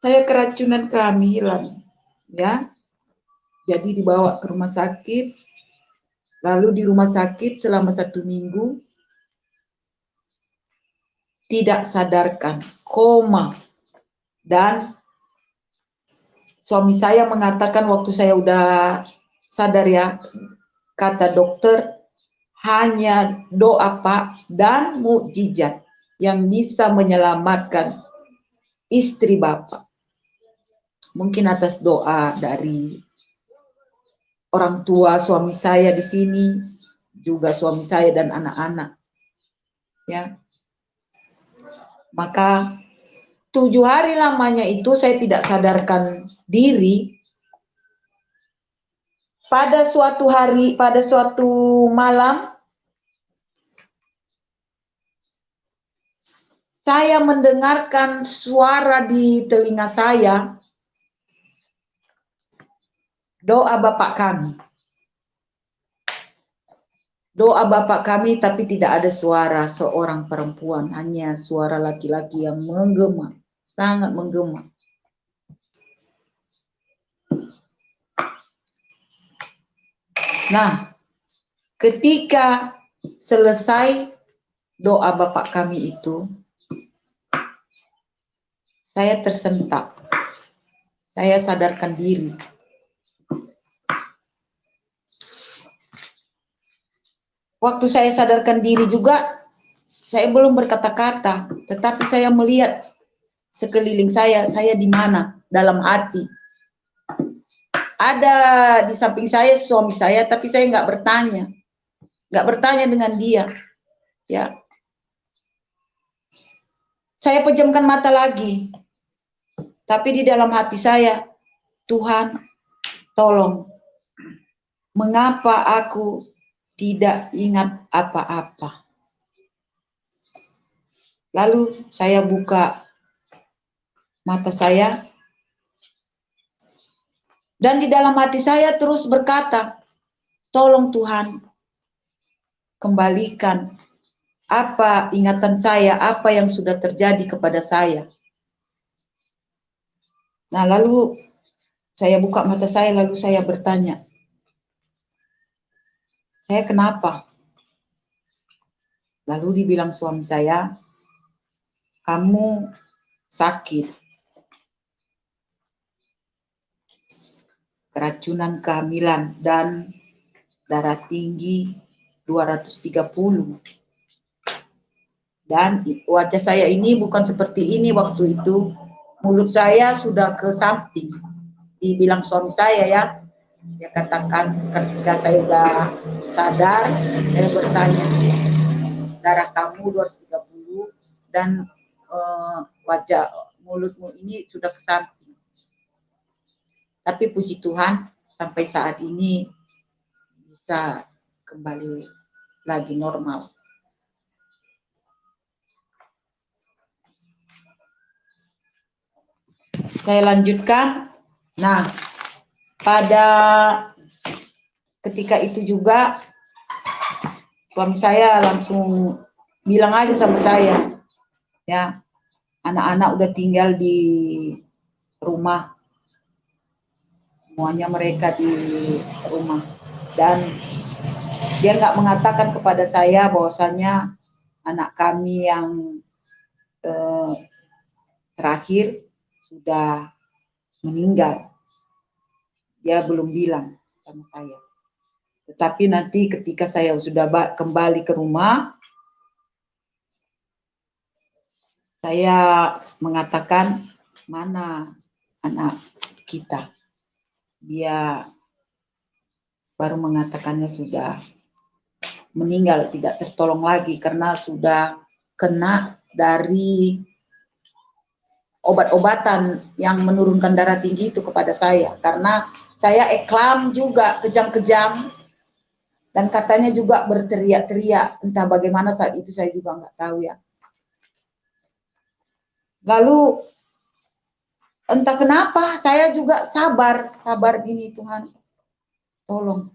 saya keracunan kehamilan, ya. Jadi dibawa ke rumah sakit, lalu di rumah sakit selama 1 minggu, tidak sadarkan, koma. Dan suami saya mengatakan waktu saya udah sadar ya, kata dokter, hanya doa Pak dan mukjizat yang bisa menyelamatkan istri Bapak. Mungkin atas doa dari orang tua suami saya di sini, juga suami saya dan anak-anak. Ya. Maka 7 hari lamanya itu saya tidak sadarkan diri. Pada suatu hari, pada suatu malam, saya mendengarkan suara di telinga saya, doa Bapak kami. Doa Bapak kami, tapi tidak ada suara seorang perempuan, hanya suara laki-laki yang menggema, sangat menggema. Nah, ketika selesai doa Bapak kami itu, saya tersentak. Saya sadarkan diri. Waktu saya sadarkan diri juga, saya belum berkata-kata, tetapi saya melihat sekeliling saya di mana, dalam hati. Ada di samping saya suami saya, tapi saya nggak bertanya dengan dia. Ya, saya pejamkan mata lagi, tapi di dalam hati saya, Tuhan, tolong, mengapa aku tidak ingat apa-apa? Lalu saya buka mata saya, dan di dalam hati saya terus berkata, tolong Tuhan, kembalikan apa ingatan saya, apa yang sudah terjadi kepada saya. Nah, lalu saya buka mata saya, lalu saya bertanya, saya kenapa? Lalu dibilang suami saya, kamu sakit, keracunan kehamilan dan darah tinggi 230. Dan wajah saya ini bukan seperti ini waktu itu, mulut saya sudah ke samping. Dibilang suami saya ya, dia katakan ketika saya sudah sadar, saya bertanya, darah kamu 230 dan wajah mulutmu ini sudah ke samping. Tapi puji Tuhan sampai saat ini bisa kembali lagi normal. Saya lanjutkan. Nah, pada ketika itu juga suami saya langsung bilang aja sama saya, ya, anak-anak udah tinggal di rumah, semuanya mereka di rumah, dan dia nggak mengatakan kepada saya bahwasanya anak kami yang terakhir sudah meninggal. Dia belum bilang sama saya. Tetapi nanti ketika saya sudah kembali ke rumah, saya mengatakan, mana anak kita? Dia baru mengatakannya sudah meninggal, tidak tertolong lagi karena sudah kena dari obat-obatan yang menurunkan darah tinggi itu kepada saya. Karena saya eklam juga kejang-kejang dan katanya juga berteriak-teriak. Entah bagaimana saat itu saya juga nggak tahu ya. Lalu entah kenapa saya juga sabar gini, Tuhan, tolong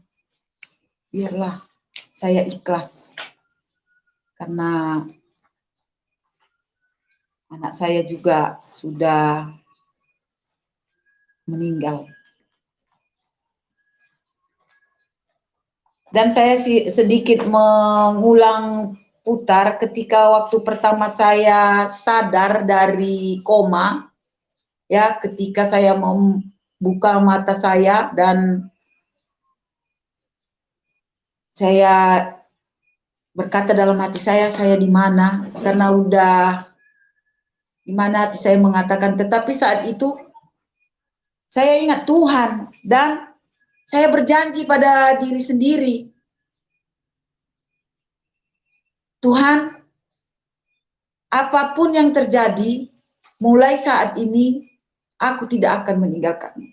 biarlah saya ikhlas karena anak saya juga sudah meninggal. Dan saya sedikit mengulang putar ketika waktu pertama saya sadar dari koma, ya, ketika saya membuka mata saya dan saya berkata dalam hati saya di mana? Karena udah di mana hati saya mengatakan, tetapi saat itu saya ingat Tuhan dan saya berjanji pada diri sendiri, Tuhan, apapun yang terjadi, mulai saat ini aku tidak akan meninggalkanmu.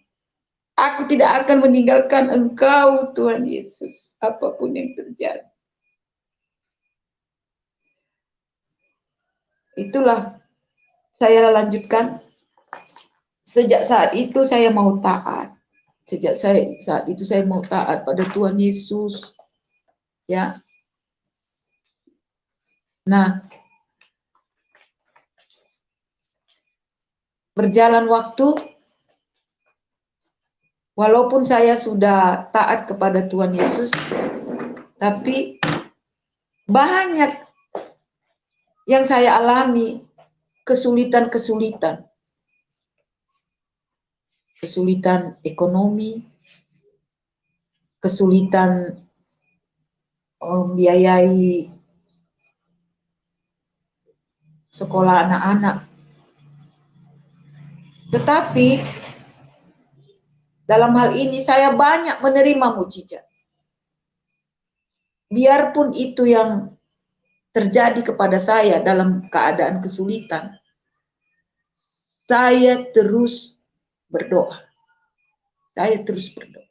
Aku tidak akan meninggalkan Engkau, Tuhan Yesus, apapun yang terjadi. Itulah saya lanjutkan. Sejak saat itu saya mau taat. Sejak saat itu saya mau taat pada Tuhan Yesus. Ya. Nah, berjalan waktu, walaupun saya sudah taat kepada Tuhan Yesus, tapi banyak yang saya alami, kesulitan-kesulitan. Kesulitan ekonomi, kesulitan membiayai sekolah anak-anak. Tetapi dalam hal ini saya banyak menerima mukjizat. Biarpun itu yang terjadi kepada saya dalam keadaan kesulitan, saya terus berdoa. Saya terus berdoa.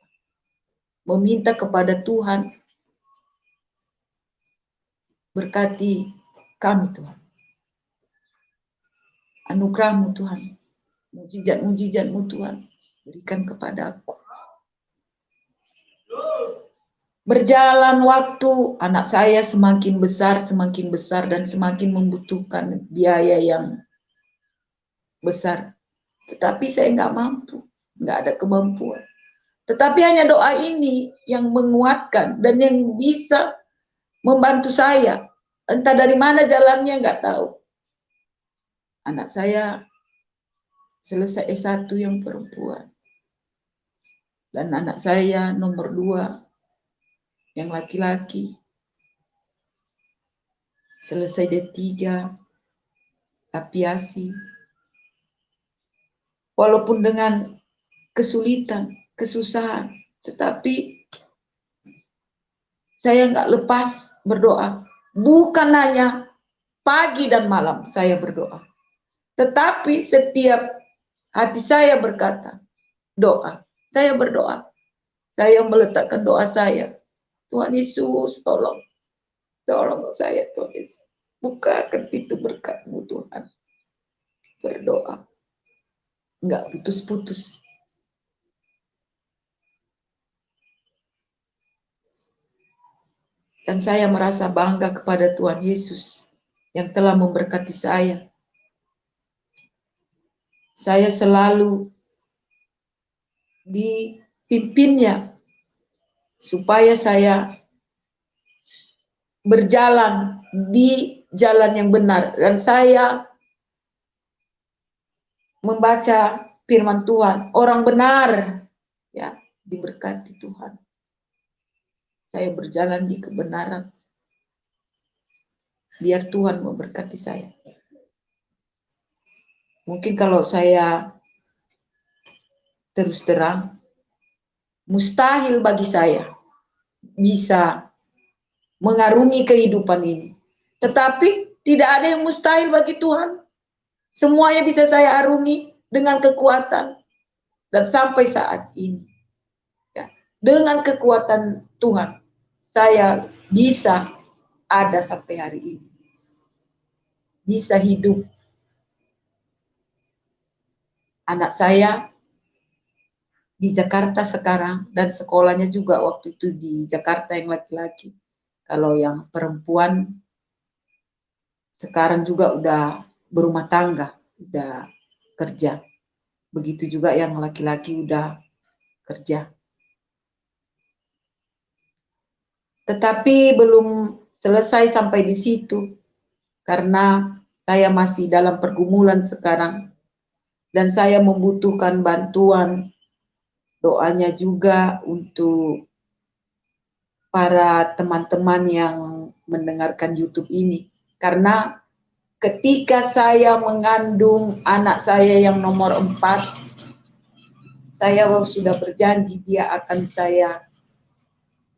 Meminta kepada Tuhan, berkati kami Tuhan. Anugerah-Mu Tuhan. Mujizat-mujizat-Mu Tuhan. Berikan kepada aku. Berjalan waktu, anak saya semakin besar dan semakin membutuhkan biaya yang besar. Tetapi saya nggak mampu, nggak ada kemampuan. Tetapi hanya doa ini yang menguatkan dan yang bisa membantu saya. Entah dari mana jalannya, nggak tahu. Anak saya selesai S1 yang perempuan. Dan anak saya nomor 2 yang laki-laki selesai D3 aviasi. Walaupun dengan kesulitan, kesusahan, tetapi saya nggak lepas berdoa. Bukan hanya pagi dan malam saya berdoa, tetapi setiap hati saya berkata, doa. Saya berdoa. Saya meletakkan doa saya. Tuhan Yesus, tolong saya, Tuhan Yesus. Bukakan pintu berkat-Mu, Tuhan. Berdoa. Enggak putus-putus. Dan saya merasa bangga kepada Tuhan Yesus yang telah memberkati saya. Saya selalu dipimpinnya supaya saya berjalan di jalan yang benar. Dan saya membaca firman Tuhan, orang benar ya diberkati Tuhan. Saya berjalan di kebenaran. Biar Tuhan memberkati saya. Mungkin kalau saya terus terang, mustahil bagi saya bisa mengarungi kehidupan ini. Tetapi tidak ada yang mustahil bagi Tuhan. Semuanya bisa saya arungi dengan kekuatan. Dan sampai saat ini, ya, dengan kekuatan Tuhan, saya bisa ada sampai hari ini. Bisa hidup. Anak saya di Jakarta sekarang, dan sekolahnya juga waktu itu di Jakarta yang laki-laki. Kalau yang perempuan sekarang juga udah berumah tangga, udah kerja. Begitu juga yang laki-laki udah kerja. Tetapi belum selesai sampai di situ, karena saya masih dalam pergumulan sekarang, dan saya membutuhkan bantuan doanya juga untuk para teman-teman yang mendengarkan YouTube ini. Karena ketika saya mengandung anak saya yang nomor 4, saya sudah berjanji dia akan saya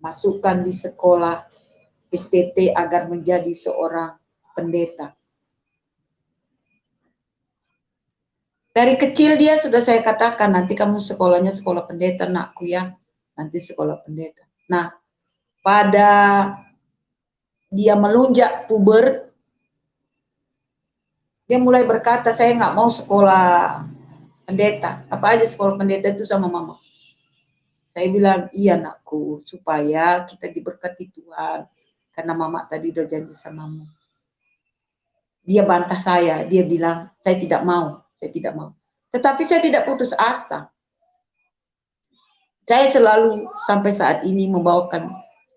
masukkan di sekolah STT agar menjadi seorang pendeta. Dari kecil dia sudah saya katakan, nanti kamu sekolahnya sekolah pendeta nakku ya, nanti sekolah pendeta. Nah, pada dia melunjak puber, dia mulai berkata, saya nggak mau sekolah pendeta, apa aja sekolah pendeta itu sama mama. Saya bilang, iya nakku, supaya kita diberkati Tuhan, karena mama tadi udah janji samamu. Dia bantah saya, dia bilang, saya tidak mau. Tetapi saya tidak putus asa. Saya selalu sampai saat ini membawakan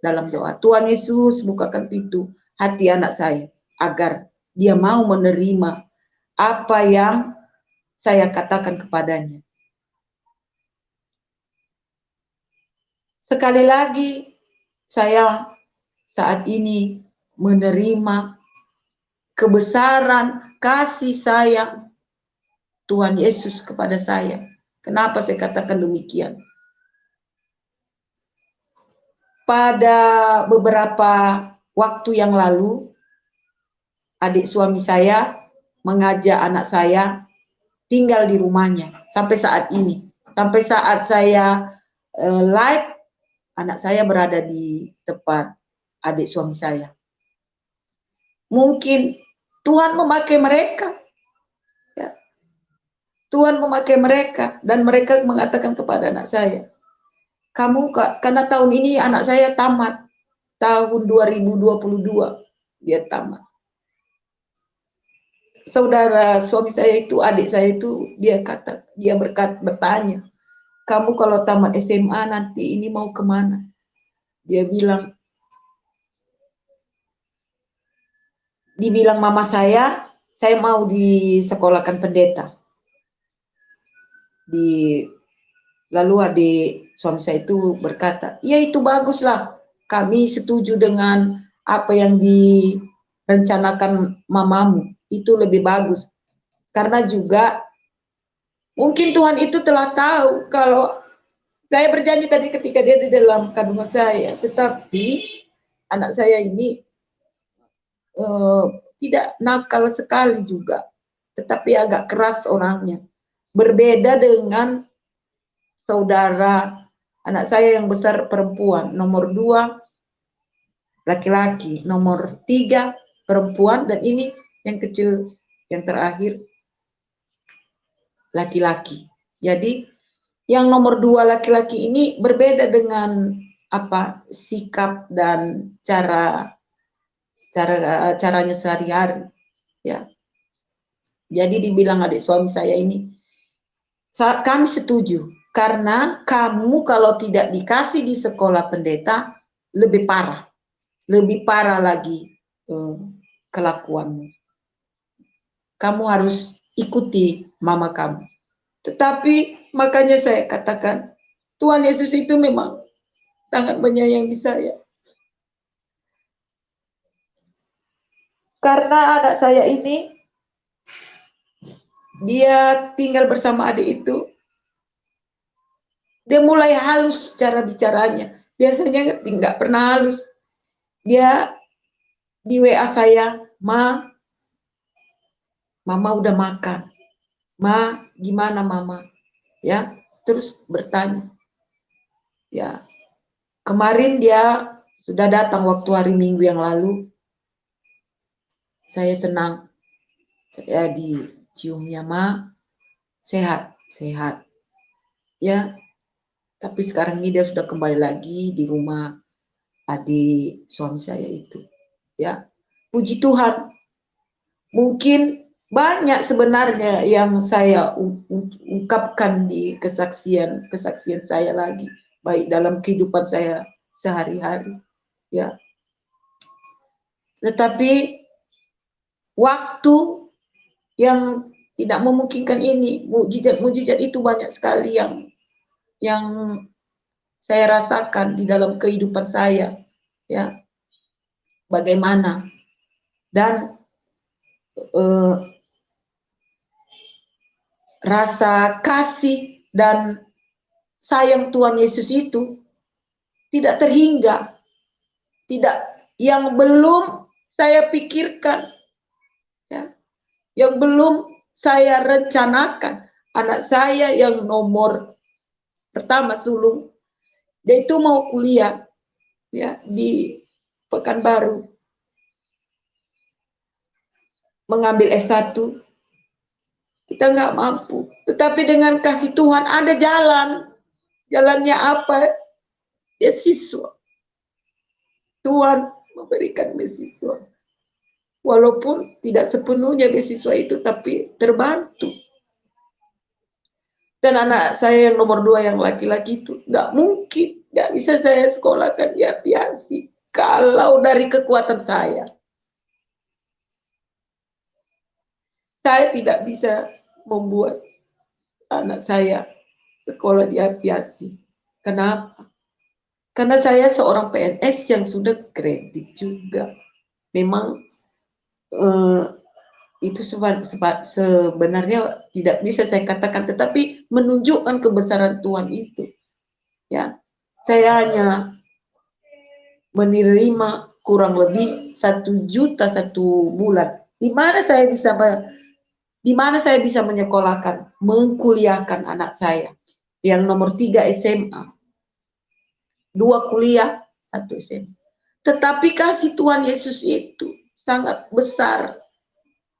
dalam doa, Tuhan Yesus bukakan pintu hati anak saya, agar dia mau menerima apa yang saya katakan kepadanya. Sekali lagi, saya saat ini menerima kebesaran kasih sayang Tuhan Yesus kepada saya. Kenapa saya katakan demikian? Pada beberapa waktu yang lalu, adik suami saya mengajak anak saya tinggal di rumahnya sampai saat ini. Sampai saat saya live, anak saya berada di tempat adik suami saya. Mungkin Tuhan memakai mereka. Ya. Tuhan memakai mereka dan mereka mengatakan kepada anak saya, kamu karena tahun ini anak saya tamat, tahun 2022 dia tamat. Saudara suami saya itu, adik saya itu, dia bertanya, kamu kalau tamat SMA nanti ini mau kemana? Dia bilang, dibilang mama saya mau disekolahkan pendeta. Lalu adik suami saya itu berkata, ya itu baguslah, kami setuju dengan apa yang direncanakan mamamu, itu lebih bagus. Karena juga mungkin Tuhan itu telah tahu kalau saya berjanji tadi ketika dia di dalam kandungan saya, tetapi anak saya ini tidak nakal sekali juga, tetapi agak keras orangnya. Berbeda dengan saudara anak saya yang besar perempuan, nomor 2 laki-laki, nomor 3 perempuan, dan ini yang kecil yang terakhir laki-laki. Jadi yang nomor 2 laki-laki ini berbeda dengan sikap dan caranya sehari-hari, ya. Jadi dibilang adik suami saya ini, kami setuju karena kamu kalau tidak dikasih di sekolah pendeta lebih parah lagi kelakuanmu. Kamu harus ikuti mama kamu. Tetapi makanya saya katakan, Tuhan Yesus itu memang sangat menyayangi saya. Karena anak saya ini, dia tinggal bersama adik itu, dia mulai halus cara bicaranya. Biasanya tidak pernah halus. Dia di WA saya, mama udah makan. Ma, gimana mama? Ya, terus bertanya. Ya, kemarin dia sudah datang waktu hari Minggu yang lalu. Saya senang. Saya diciumnya, ma, sehat. Ya, tapi sekarang ini dia sudah kembali lagi di rumah adik suami saya itu. Ya, puji Tuhan. Mungkin banyak sebenarnya yang saya ungkapkan di kesaksian saya lagi, baik dalam kehidupan saya sehari-hari. ya. Tetapi waktu yang tidak memungkinkan ini, mukjizat-mukjizat itu banyak sekali yang saya rasakan di dalam kehidupan saya, ya. Bagaimana dan rasa kasih dan sayang Tuhan Yesus itu tidak terhingga, tidak, yang belum saya pikirkan, ya, yang belum saya rencanakan. Anak saya yang nomor pertama sulung, dia itu mau kuliah, ya, di Pekanbaru, mengambil S1. Kita nggak mampu, tetapi dengan kasih Tuhan ada jalan. Jalannya apa? Beasiswa. Tuhan memberikan beasiswa. Walaupun tidak sepenuhnya beasiswa itu, tapi terbantu. Dan anak saya yang nomor 2 yang laki-laki itu nggak mungkin, nggak bisa saya sekolahkan di aviasi kalau dari kekuatan saya. Saya tidak bisa membuat anak saya sekolah di aviasi. Kenapa? Karena saya seorang PNS yang sudah kredit juga. Memang itu sebenarnya tidak bisa saya katakan, tetapi menunjukkan kebesaran Tuhan itu. Ya, saya hanya menerima kurang lebih 1 juta 1 bulan. Di mana saya bisa menyekolahkan, mengkuliahkan anak saya yang nomor 3 SMA, 2 kuliah, 1 SMA. Tetapi kasih Tuhan Yesus itu sangat besar,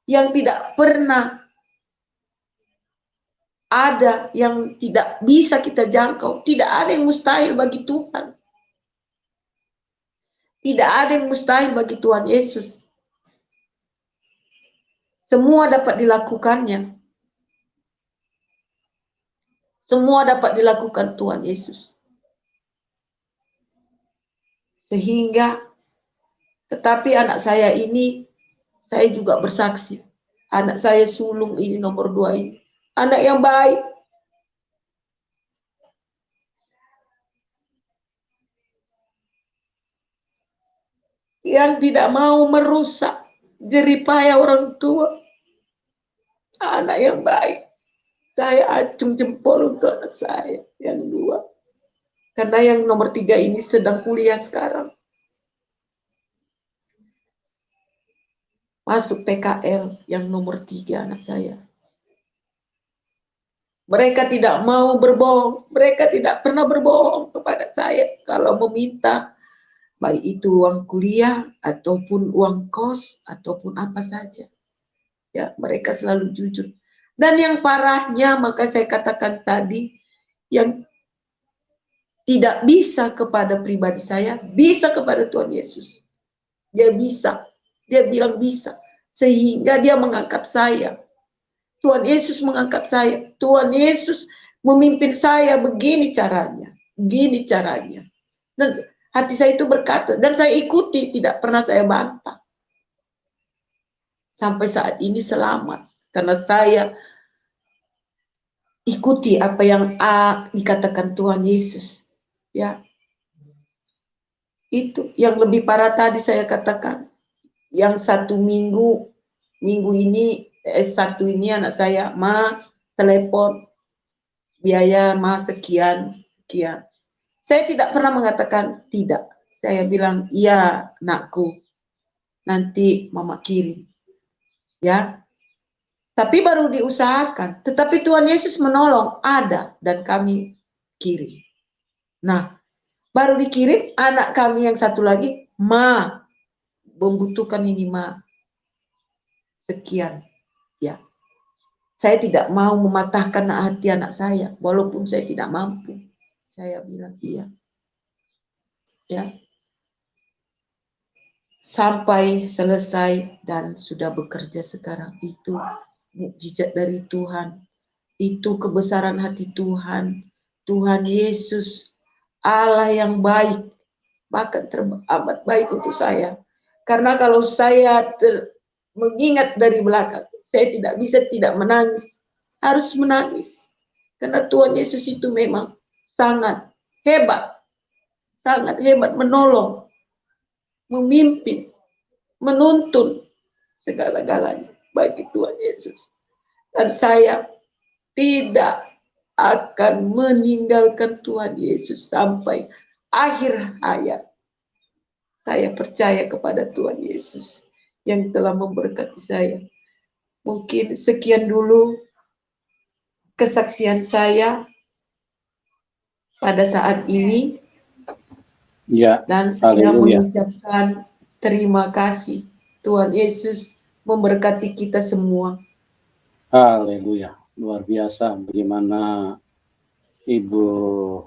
yang tidak pernah ada, yang tidak bisa kita jangkau. Tidak ada yang mustahil bagi Tuhan. Tidak ada yang mustahil bagi Tuhan Yesus. Semua dapat dilakukannya. Semua dapat dilakukan Tuhan Yesus. Sehingga, tetapi anak saya ini, saya juga bersaksi. Anak saya sulung ini nomor 2 ini. Anak yang baik. Yang tidak mau merusak jeripaya orang tua. Anak yang baik. Saya acung jempol untuk anak saya yang 2. Karena yang nomor 3 ini sedang kuliah sekarang. Masuk PKL yang nomor 3 anak saya. Mereka tidak mau berbohong. Mereka tidak pernah berbohong kepada saya kalau meminta, baik itu uang kuliah ataupun uang kos ataupun apa saja. Ya, mereka selalu jujur. Dan yang parahnya, maka saya katakan tadi, yang tidak bisa kepada pribadi saya, bisa kepada Tuhan Yesus. Dia bisa. Dia bilang bisa. Sehingga dia mengangkat saya. Tuhan Yesus mengangkat saya. Tuhan Yesus memimpin saya, begini caranya. Begini caranya. Dan hati saya itu berkata, dan saya ikuti, tidak pernah saya bantah. Sampai saat ini selamat. Karena saya ikuti apa yang dikatakan Tuhan Yesus. Ya. Itu yang lebih parah tadi saya katakan. Yang 1 minggu ini S1 ini anak saya, ma telepon biaya ma sekian. Saya tidak pernah mengatakan tidak. Saya bilang iya nakku, nanti mama kirim. Ya. Tapi baru diusahakan. Tetapi Tuhan Yesus menolong, ada, dan kami kirim. Nah, baru dikirim anak kami yang 1 lagi, ma membutuhkan ini ma sekian. Ya. Saya tidak mau mematahkan hati anak saya, walaupun saya tidak mampu. Saya bilang iya. Ya. Sampai selesai dan sudah bekerja sekarang, itu mukjizat dari Tuhan. Itu kebesaran hati Tuhan. Tuhan Yesus, Allah yang baik, bahkan teramat baik untuk saya. Karena kalau saya mengingat dari belakang, saya tidak bisa tidak menangis, harus menangis. Karena Tuhan Yesus itu memang sangat hebat menolong, memimpin, menuntun segala-galanya bagi Tuhan Yesus. Dan saya tidak akan meninggalkan Tuhan Yesus sampai akhir hayat. Saya percaya kepada Tuhan Yesus yang telah memberkati saya. Mungkin sekian dulu kesaksian saya pada saat ini. Ya, Dan saya haleluya. mengucapkan terima kasih. Tuhan Yesus memberkati kita semua. Haleluya. Luar biasa bagaimana Ibu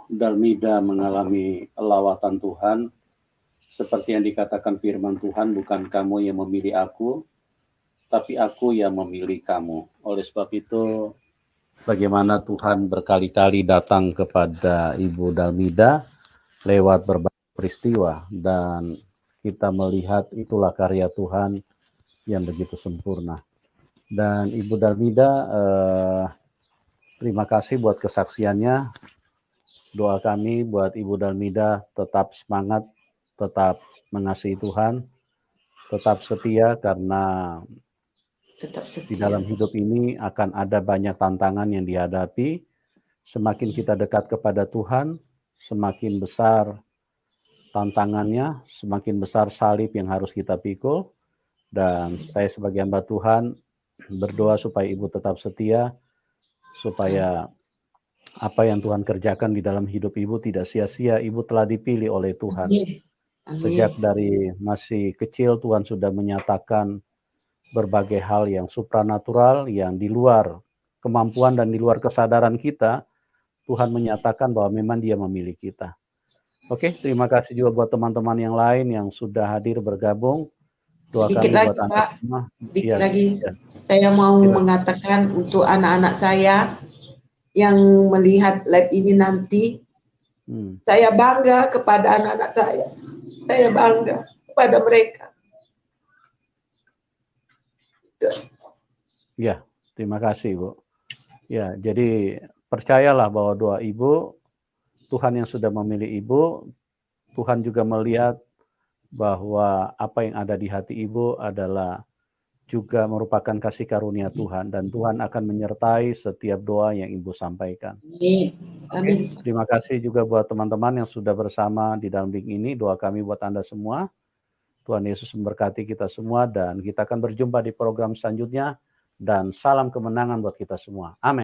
Dalmida mengalami lawatan Tuhan. Seperti yang dikatakan firman Tuhan, bukan kamu yang memilih aku, tapi aku yang memilih kamu. Oleh sebab itu, bagaimana Tuhan berkali-kali datang kepada Ibu Dalmida lewat berbagai peristiwa, dan kita melihat itulah karya Tuhan yang begitu sempurna. Dan Ibu Dalmida, terima kasih buat kesaksiannya. Doa kami buat Ibu Dalmida tetap semangat, tetap mengasihi Tuhan, tetap setia, karena di dalam hidup ini akan ada banyak tantangan yang dihadapi. Semakin kita dekat kepada Tuhan, semakin besar tantangannya, semakin besar salib yang harus kita pikul. Dan saya sebagai hamba Tuhan berdoa supaya Ibu tetap setia, supaya apa yang Tuhan kerjakan di dalam hidup Ibu tidak sia-sia. Ibu telah dipilih oleh Tuhan. Sejak dari masih kecil Tuhan sudah menyatakan berbagai hal yang supranatural, yang di luar kemampuan dan di luar kesadaran kita. Tuhan menyatakan bahwa memang Dia memilih kita. Oke, terima kasih juga buat teman-teman yang lain yang sudah hadir bergabung. Doa Sedikit kami lagi buat Anda Pak, semua. sedikit Yes, lagi. yes. Saya mau Silakan. mengatakan untuk anak-anak saya yang melihat live ini nanti, saya bangga kepada anak-anak saya. Saya bangga kepada mereka. Ya, terima kasih Bu. Ya, jadi percayalah bahwa doa Ibu, Tuhan yang sudah memilih Ibu, Tuhan juga melihat bahwa apa yang ada di hati Ibu adalah juga merupakan kasih karunia Tuhan, dan Tuhan akan menyertai setiap doa yang Ibu sampaikan. Amin. Terima kasih juga buat teman-teman yang sudah bersama di dalam link ini. Doa kami buat Anda semua. Tuhan Yesus memberkati kita semua, dan kita akan berjumpa di program selanjutnya, dan salam kemenangan buat kita semua. Amin.